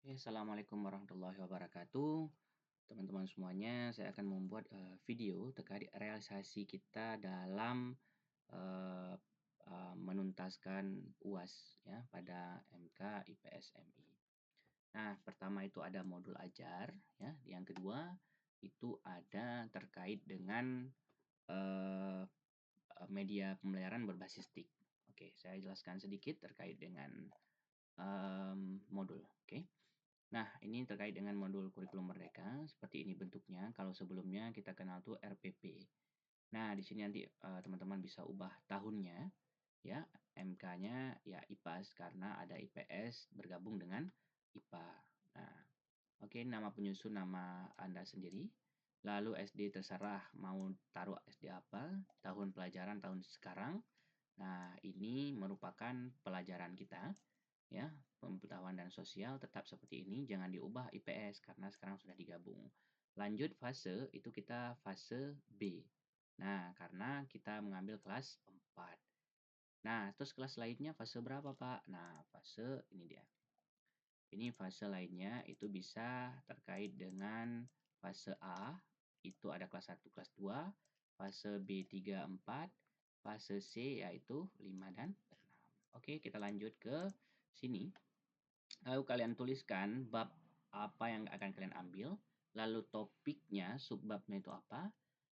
Assalamualaikum warahmatullahi wabarakatuh. Teman-teman semuanya, saya akan membuat video terkait realisasi kita dalam eh, menuntaskan UAS ya pada MK IPS MI. Nah, pertama itu ada modul ajar ya. Yang kedua itu ada terkait dengan eh, media pembelajaran berbasis TIK. Oke, saya jelaskan sedikit terkait dengan modul. Oke. Nah, ini terkait dengan modul kurikulum merdeka. Seperti ini bentuknya. Kalau sebelumnya kita kenal tuh RPP. Nah, di sini nanti teman-teman bisa ubah tahunnya, ya. MK-nya ya IPAS karena ada IPS bergabung dengan IPA. Nah, oke, nama penyusun nama Anda sendiri. Lalu SD terserah mau taruh SD apa, tahun pelajaran tahun sekarang. Nah, ini merupakan pelajaran kita ya, pengetahuan dan sosial tetap seperti ini, jangan diubah IPS karena sekarang sudah digabung. Lanjut fase, itu kita fase B. Nah, karena kita mengambil kelas 4. Nah, terus kelas lainnya fase berapa, Pak? Nah, fase ini dia. Ini fase lainnya itu bisa terkait dengan fase A, itu ada kelas 1, kelas 2, fase B 3, 4, fase C yaitu 5 dan 6. Oke, kita lanjut ke sini. Lalu kalian tuliskan bab apa yang akan kalian ambil, lalu topiknya, subbabnya itu apa,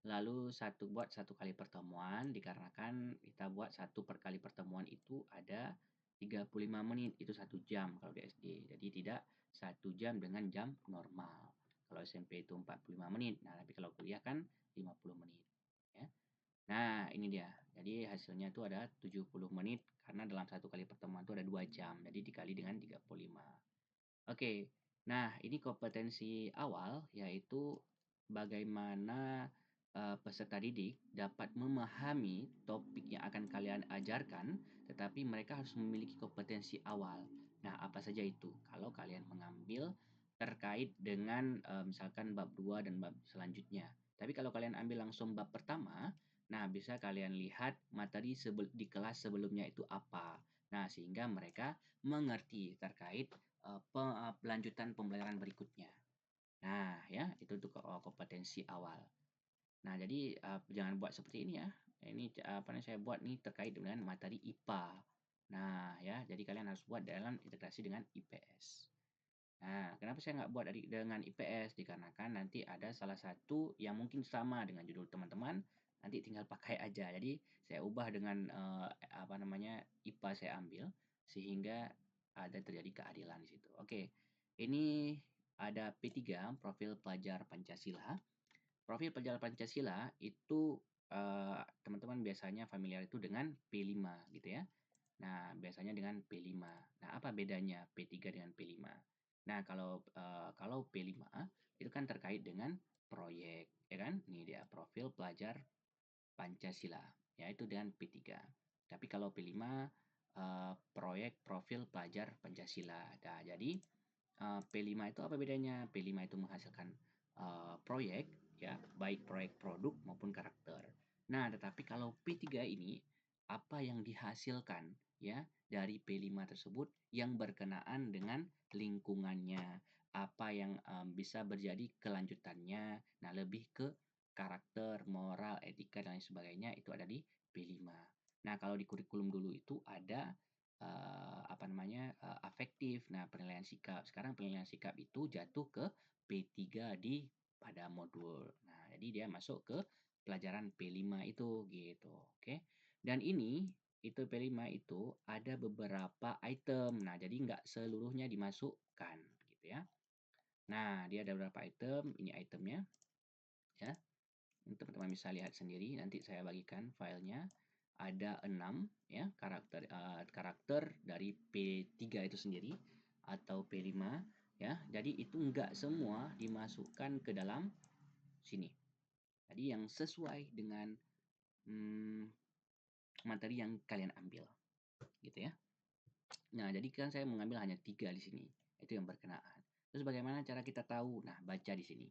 lalu buat satu kali pertemuan, dikarenakan kita buat satu per kali pertemuan itu ada 35 menit, itu 1 jam kalau di SD. Jadi tidak 1 jam dengan jam normal. Kalau SMP itu 45 menit, nah tapi kalau kuliah kan 50 menit. Ya. Nah, ini dia. Jadi hasilnya itu ada 70 menit karena dalam satu kali pertemuan itu ada 2 jam. Jadi dikali dengan 35. Oke. Nah, ini kompetensi awal yaitu bagaimana peserta didik dapat memahami topik yang akan kalian ajarkan, tetapi mereka harus memiliki kompetensi awal. Nah, apa saja itu? Kalau kalian mengambil terkait dengan misalkan bab 2 dan bab selanjutnya. Tapi kalau kalian ambil langsung bab pertama, nah bisa kalian lihat materi di kelas sebelumnya itu apa. Nah, sehingga mereka mengerti terkait pelanjutan pembelajaran berikutnya. Nah, ya, itu untuk kompetensi awal. Nah, jadi jangan buat seperti ini ya. Ini apa yang saya buat nih terkait dengan materi IPA. Nah, ya, jadi kalian harus buat dalam integrasi dengan IPS. Nah, kenapa saya nggak buat dengan IPS? Dikarenakan nanti ada salah satu yang mungkin sama dengan judul teman-teman, nanti tinggal pakai aja. Jadi saya ubah dengan apa namanya IPA saya ambil sehingga ada terjadi keadilan di situ. Oke, ini ada P3 profil pelajar Pancasila. Profil pelajar Pancasila itu teman-teman biasanya familiar itu dengan P5 gitu ya. Nah, biasanya dengan P5. Nah, apa bedanya P3 dengan P5? Nah, kalau P5 itu kan terkait dengan proyek, ya kan? Ini dia profil pelajar Pancasila, yaitu dengan P3. Tapi kalau P5 proyek profil pelajar Pancasila. Nah, jadi P5 itu apa bedanya? P5 itu menghasilkan proyek, ya, baik proyek produk maupun karakter. Nah, tetapi kalau P3 ini apa yang dihasilkan ya dari P5 tersebut yang berkenaan dengan lingkungannya, apa yang bisa berjadi kelanjutannya. Nah, lebih ke karakter, moral, etika dan lain sebagainya itu ada di P5. Nah, kalau di kurikulum dulu itu ada apa namanya afektif. Nah, penilaian sikap. Sekarang penilaian sikap itu jatuh ke P3 di pada modul. Nah, jadi dia masuk ke pelajaran P5 itu gitu. Oke. Dan ini itu P5 itu ada beberapa item. Nah, jadi nggak seluruhnya dimasukkan gitu ya. Nah, dia ada beberapa item. Ini itemnya ya. Teman-teman bisa lihat sendiri, nanti saya bagikan filenya. Ada 6 ya karakter dari P3 itu sendiri atau P5 ya. Jadi itu enggak semua dimasukkan ke dalam sini. Jadi yang sesuai dengan materi yang kalian ambil gitu ya. Nah, jadi kan saya mengambil hanya 3 di sini. Itu yang berkenaan. Terus bagaimana cara kita tahu? Nah, baca di sini.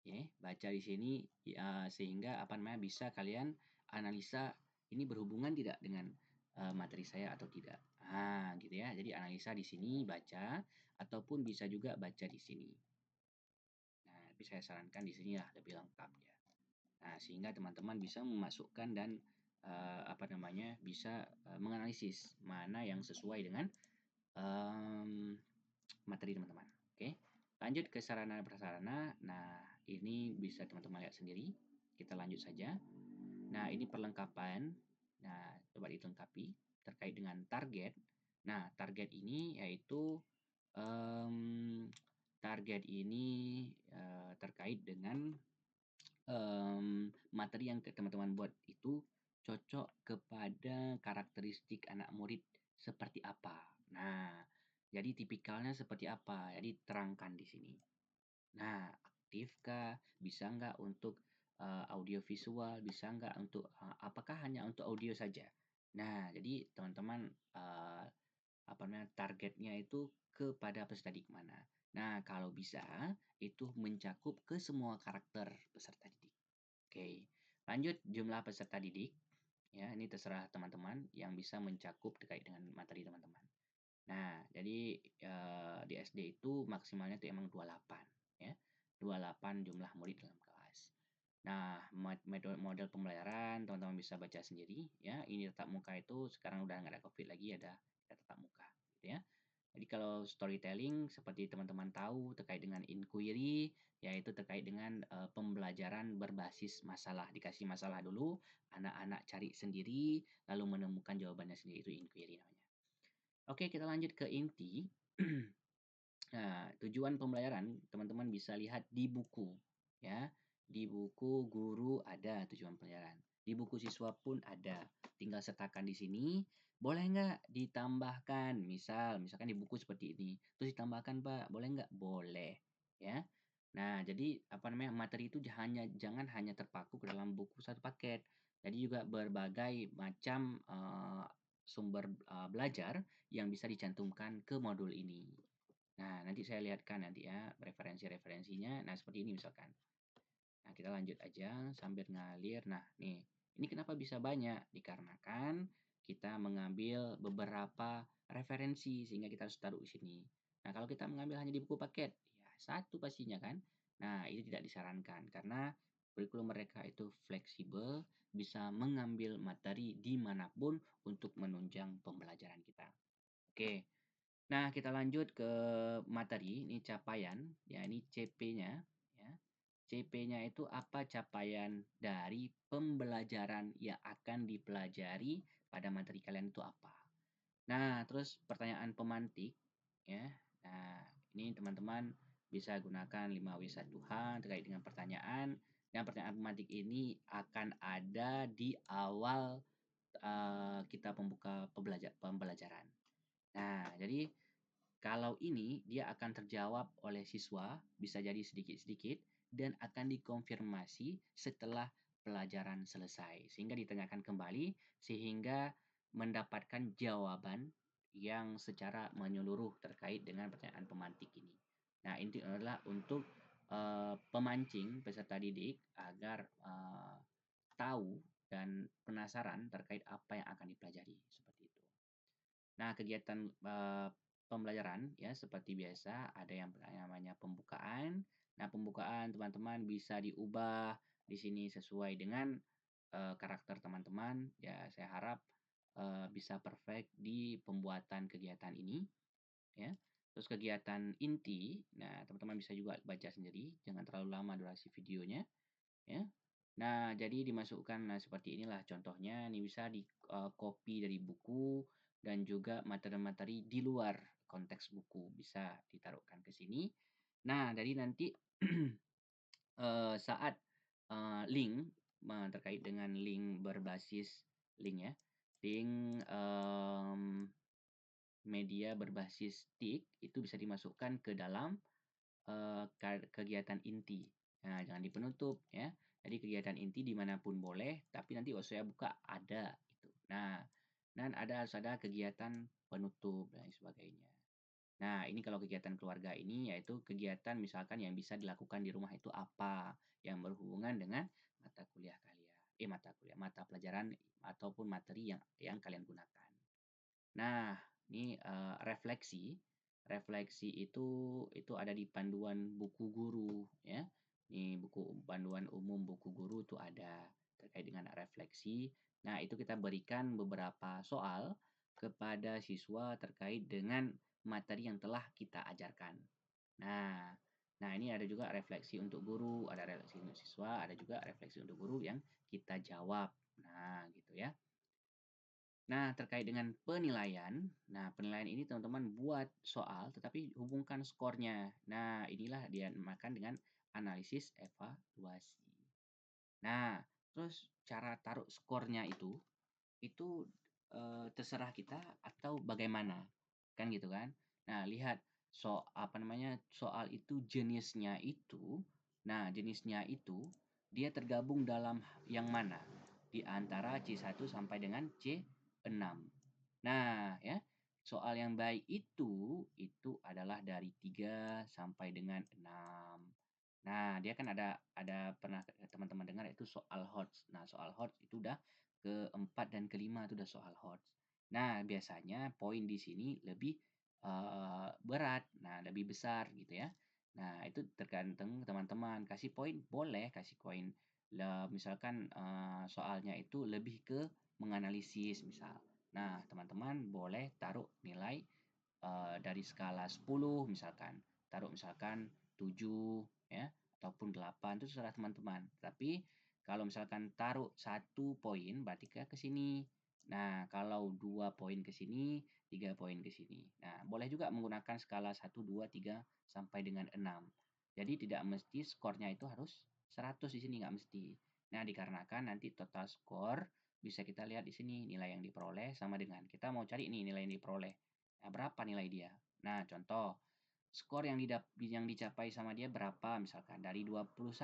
Ya, baca di sini ya, sehingga apa namanya bisa kalian analisa ini berhubungan tidak dengan materi saya atau tidak. Nah, gitu ya. Jadi analisa di sini baca ataupun bisa juga baca di sini. Nah, tapi saya sarankan di sini lah lebih lengkap ya. Nah, sehingga teman-teman bisa memasukkan dan apa namanya bisa menganalisis mana yang sesuai dengan em, materi teman-teman. Oke, lanjut ke sarana prasarana. Nah, ini bisa teman-teman lihat sendiri. Kita lanjut saja. Nah, ini perlengkapan. Nah, coba dilengkapi terkait dengan target. Nah, target ini yaitu em, target ini terkait dengan materi yang teman-teman buat itu cocok kepada karakteristik anak murid seperti apa. Nah, jadi tipikalnya seperti apa? Jadi terangkan di sini. Nah, aktifkah? Bisa nggak untuk audio visual? Bisa nggak untuk apakah hanya untuk audio saja? Nah, jadi teman-teman apa namanya targetnya itu kepada peserta didik mana? Nah, kalau bisa itu mencakup ke semua karakter peserta didik. Oke, lanjut jumlah peserta didik. Ya, ini terserah teman-teman yang bisa mencakup terkait dengan materi teman-teman. Nah, jadi di SD itu maksimalnya itu emang 28 ya. 28 jumlah murid dalam kelas. Nah, model pembelajaran teman-teman bisa baca sendiri ya. Ini tatap muka itu sekarang udah nggak ada Covid lagi, ada tatap muka gitu ya. Jadi kalau storytelling seperti teman-teman tahu terkait dengan inquiry yaitu terkait dengan pembelajaran berbasis masalah. Dikasih masalah dulu, anak-anak cari sendiri lalu menemukan jawabannya sendiri, itu inquiry namanya. Oke, kita lanjut ke inti. Nah, tujuan pembelajaran teman-teman bisa lihat di buku ya. Di buku guru ada tujuan pembelajaran. Di buku siswa pun ada. Tinggal sertakan di sini. Boleh nggak ditambahkan? Misalkan di buku seperti ini. Terus ditambahkan, Pak. Boleh nggak? Boleh. Ya. Nah, jadi apa namanya materi itu jangan hanya terpaku ke dalam buku satu paket. Jadi juga berbagai macam sumber belajar yang bisa dicantumkan ke modul ini. Nah, nanti saya lihatkan nanti ya referensi-referensinya. Nah, seperti ini misalkan. Nah, kita lanjut aja sambil ngalir. Nah, nih, ini kenapa bisa banyak? Dikarenakan kita mengambil beberapa referensi sehingga kita harus taruh di sini. Nah, kalau kita mengambil hanya di buku paket, ya satu pastinya kan. Nah, ini tidak disarankan karena kurikulum mereka itu fleksibel, bisa mengambil materi dimanapun untuk menunjang pembelajaran kita. Oke, nah, kita lanjut ke materi, ini capaian, ya ini CP-nya, ya. CP-nya itu apa capaian dari pembelajaran yang akan dipelajari pada materi kalian itu apa. Nah, terus pertanyaan pemantik, ya. Nah, ini teman-teman bisa gunakan 5W1H terkait dengan pertanyaan, dan pertanyaan pemantik ini akan ada di awal kita pembuka pembelajaran. Nah, jadi kalau ini dia akan terjawab oleh siswa, bisa jadi sedikit-sedikit, dan akan dikonfirmasi setelah pelajaran selesai. Sehingga ditanyakan kembali, sehingga mendapatkan jawaban yang secara menyeluruh terkait dengan pertanyaan pemantik ini. Nah, ini adalah untuk pemancing peserta didik agar tahu dan penasaran terkait apa yang akan dipelajari. Seperti itu. Nah, kegiatan pembelajaran ya seperti biasa ada yang namanya pembukaan. Nah, pembukaan teman-teman bisa diubah di sini sesuai dengan karakter teman-teman. Ya, saya harap bisa perfect di pembuatan kegiatan ini ya. Terus kegiatan inti, nah teman-teman bisa juga baca sendiri, jangan terlalu lama durasi videonya ya. Nah, jadi dimasukkan nah seperti inilah contohnya. Ini bisa di copy dari buku dan juga materi-materi di luar konteks buku bisa ditaruhkan ke sini. Nah, dari nanti saat link terkait dengan link berbasis link ya, link media berbasis TIK itu bisa dimasukkan ke dalam kegiatan inti. Nah, jangan dipenutup ya. Jadi kegiatan inti dimanapun boleh, tapi nanti waktu saya buka ada itu. Nah, dan harus ada kegiatan penutup dan sebagainya. Nah, ini kalau kegiatan keluarga ini yaitu kegiatan misalkan yang bisa dilakukan di rumah itu apa yang berhubungan dengan mata kuliah kalian. Mata pelajaran ataupun materi yang kalian gunakan. Nah, Ini refleksi. Refleksi itu ada di panduan buku guru ya. Ini buku panduan umum buku guru itu ada terkait dengan refleksi. Nah, itu kita berikan beberapa soal kepada siswa terkait dengan materi yang telah kita ajarkan. Nah, nah ini ada juga refleksi untuk guru, ada refleksi untuk siswa, ada juga refleksi untuk guru yang kita jawab. Nah, gitu ya. Nah, terkait dengan penilaian, nah penilaian ini teman-teman buat soal tetapi hubungkan skornya. Nah, inilah dia dinamakan dengan analisis evaluasi. Nah, terus cara taruh skornya itu terserah kita atau bagaimana, kan gitu kan. Nah, lihat apa namanya, soal itu jenisnya itu, nah jenisnya itu dia tergabung dalam yang mana? Di antara C1 sampai dengan C6. Nah, ya, soal yang baik itu adalah dari 3 sampai dengan 6. Nah, dia kan ada pernah teman-teman dengar itu soal HOTS. Nah, soal HOTS itu udah keempat dan kelima itu udah soal HOTS. Nah, biasanya poin di sini lebih berat, nah lebih besar gitu ya. Nah, itu tergantung teman-teman. Kasih poin boleh, kasih poin. Misalkan soalnya itu lebih ke menganalisis misal. Nah, teman-teman boleh taruh nilai dari skala 10 misalkan. Taruh misalkan 7 ya ataupun 8 itu terserah teman-teman. Tapi kalau misalkan taruh 1 poin berarti ke sini. Nah, kalau 2 poin ke sini, 3 poin ke sini. Nah, boleh juga menggunakan skala 1, 2, 3 sampai dengan 6. Jadi tidak mesti skornya itu harus 100 di sini, nggak mesti. Nah, dikarenakan nanti total skor bisa kita lihat di sini nilai yang diperoleh sama dengan kita mau cari nih nilai yang diperoleh. Nah, berapa nilai dia? Nah, contoh skor yang dicapai sama dia berapa misalkan dari 21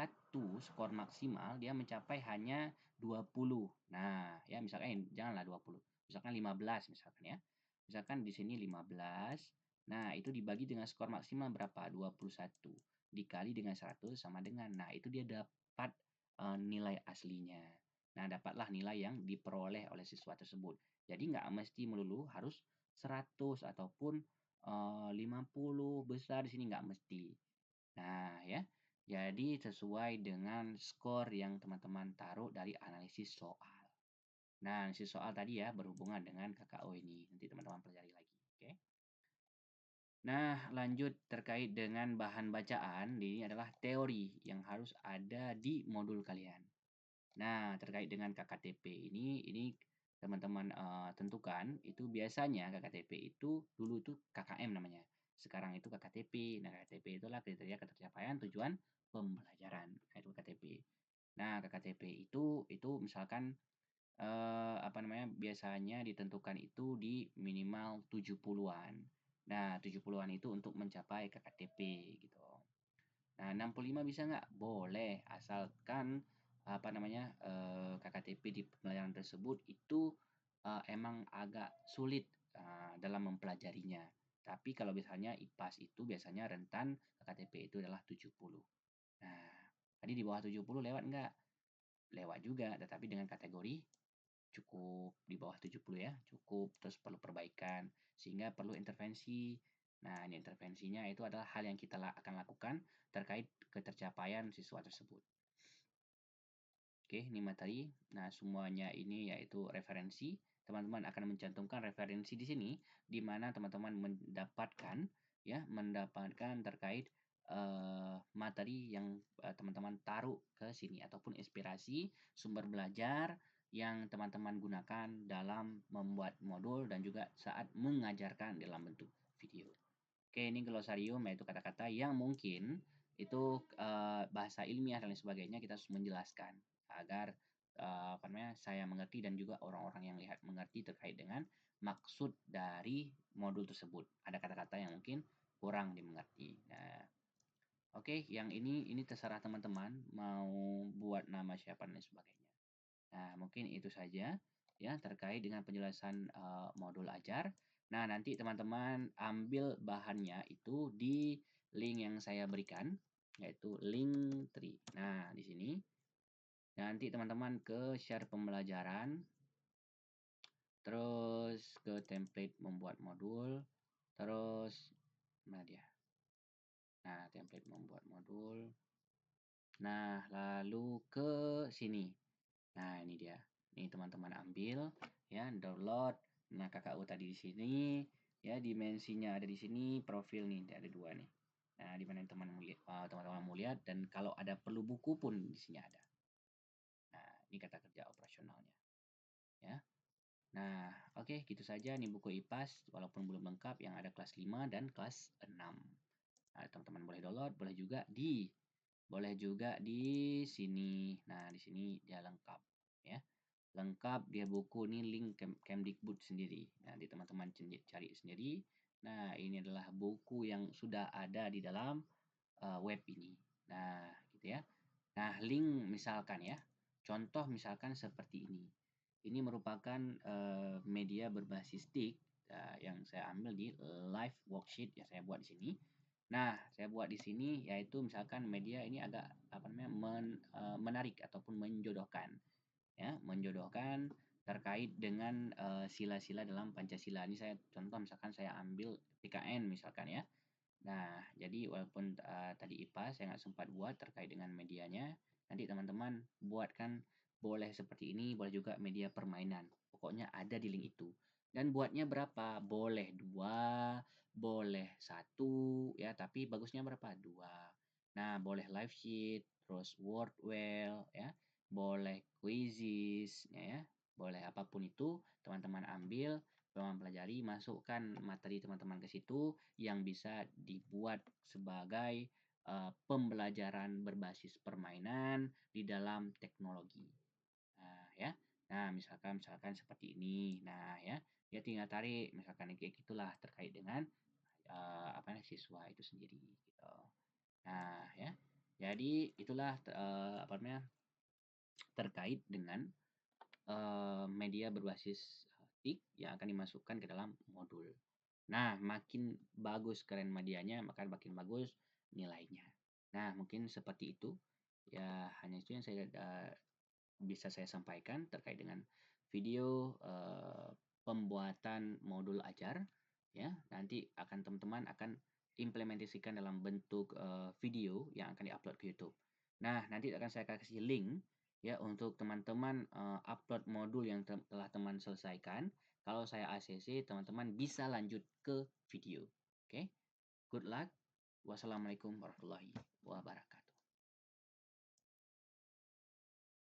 skor maksimal dia mencapai hanya 20. Nah, ya misalkan janganlah 20. Misalkan 15 misalkan ya. Misalkan di sini 15. Nah, itu dibagi dengan skor maksimal berapa? 21 dikali dengan 100 sama dengan. Nah, itu dia dapat nilai aslinya. Nah, dapatlah nilai yang diperoleh oleh siswa tersebut. Jadi nggak mesti melulu harus 100 ataupun 50 besar di sini nggak mesti. Nah, ya. Jadi sesuai dengan skor yang teman-teman taruh dari analisis soal. Nah, analisis soal tadi ya berhubungan dengan KKO ini. Nanti teman-teman pelajari lagi. Oke. Nah, lanjut terkait dengan bahan bacaan. Ini adalah teori yang harus ada di modul kalian. Nah, terkait dengan KKTP ini teman-teman tentukan itu biasanya KKTP itu dulu itu KKM namanya. Sekarang itu KKTP. Nah, KKTP itulah kriteria ketercapaian tujuan pembelajaran. Nah, itu KKTP. Nah, KKTP itu misalkan apa namanya? Biasanya ditentukan itu di minimal 70-an. Nah, 70-an itu untuk mencapai KKTP gitu. Nah, 65 bisa nggak? Boleh, asalkan apa namanya KKTP di pembelajaran tersebut itu emang agak sulit dalam mempelajarinya. Tapi kalau misalnya IPAS itu biasanya rentan KKTP itu adalah 70. Nah, tadi di bawah 70 lewat nggak? Lewat juga, tetapi dengan kategori cukup di bawah 70 ya, cukup terus perlu perbaikan sehingga perlu intervensi. Nah, ini intervensinya itu adalah hal yang kita akan lakukan terkait ketercapaian siswa tersebut. Oke, ini materi. Nah, semuanya ini yaitu referensi. Teman-teman akan mencantumkan referensi di sini di mana teman-teman mendapatkan terkait materi yang teman-teman taruh ke sini ataupun inspirasi sumber belajar yang teman-teman gunakan dalam membuat modul dan juga saat mengajarkan dalam bentuk video. Oke, ini glosarium yaitu kata-kata yang mungkin itu bahasa ilmiah dan lain sebagainya kita harus menjelaskan agar apa namanya saya mengerti dan juga orang-orang yang lihat mengerti terkait dengan maksud dari modul tersebut. Ada kata-kata yang mungkin kurang dimengerti. Nah, oke, yang ini terserah teman-teman mau buat nama siapa dan lain sebagainya. Nah, mungkin itu saja ya terkait dengan penjelasan modul ajar. Nah, nanti teman-teman ambil bahannya itu di link yang saya berikan, yaitu link 3. Nah, di sini nanti teman-teman ke share pembelajaran, terus ke template membuat modul, terus mana dia? Nah, template membuat modul. Nah, lalu ke sini. Nah, ini dia. Ini teman-teman ambil ya, download. Nah, KKU tadi di sini ya, dimensinya ada di sini, profil nih ada dua nih. Nah, di mana teman-teman mau lihat dan kalau ada perlu buku pun di sini ada. Nah, ini kata kerja operasionalnya ya. Nah, oke, gitu saja nih buku IPAS walaupun belum lengkap yang ada kelas 5 dan kelas 6. Nah, teman-teman boleh download, boleh juga di sini. Nah, di sini dia lengkap ya. Lengkap dia buku ini link Kemdikbud sendiri. Nah, di teman-teman cari sendiri. Nah, ini adalah buku yang sudah ada di dalam web ini. Nah, gitu ya. Nah, link misalkan ya. Contoh misalkan seperti ini. Ini merupakan media berbasis TIK yang saya ambil di live worksheet yang saya buat di sini. Nah, saya buat di sini yaitu misalkan media ini agak menarik ataupun menjodohkan ya, menjodohkan terkait dengan sila-sila dalam Pancasila. Ini saya contoh misalkan saya ambil PKN misalkan ya. Nah, jadi walaupun tadi IPA saya nggak sempat buat terkait dengan medianya, nanti teman-teman buatkan boleh seperti ini, boleh juga media permainan. Pokoknya ada di link itu. Dan buatnya berapa? Boleh dua, boleh satu, ya. Tapi bagusnya berapa? Dua. Nah, boleh live sheet, terus Wordwell, ya. Boleh quizzes, ya. Boleh apapun itu, teman-teman ambil, teman pelajari, masukkan materi teman-teman ke situ yang bisa dibuat sebagai pembelajaran berbasis permainan di dalam teknologi. Nah, ya. Nah, misalkan seperti ini. Nah, ya. Ya tinggal tarik misalkan kayak gitulah terkait dengan siswa itu sendiri gitu. Nah, ya. Jadi itulah terkait dengan media berbasis TIK yang akan dimasukkan ke dalam modul. Nah, makin bagus keren medianya, maka makin bagus nilainya. Nah, mungkin seperti itu. Ya, hanya itu yang bisa saya sampaikan terkait dengan video pembuatan modul ajar. Ya, nanti teman-teman akan implementasikan dalam bentuk video yang akan diupload ke YouTube. Nah, nanti akan saya kasih link ya untuk teman-teman upload modul yang telah teman selesaikan. Kalau saya ACC, teman-teman bisa lanjut ke video. Oke, good luck. Wassalamualaikum warahmatullahi wabarakatuh.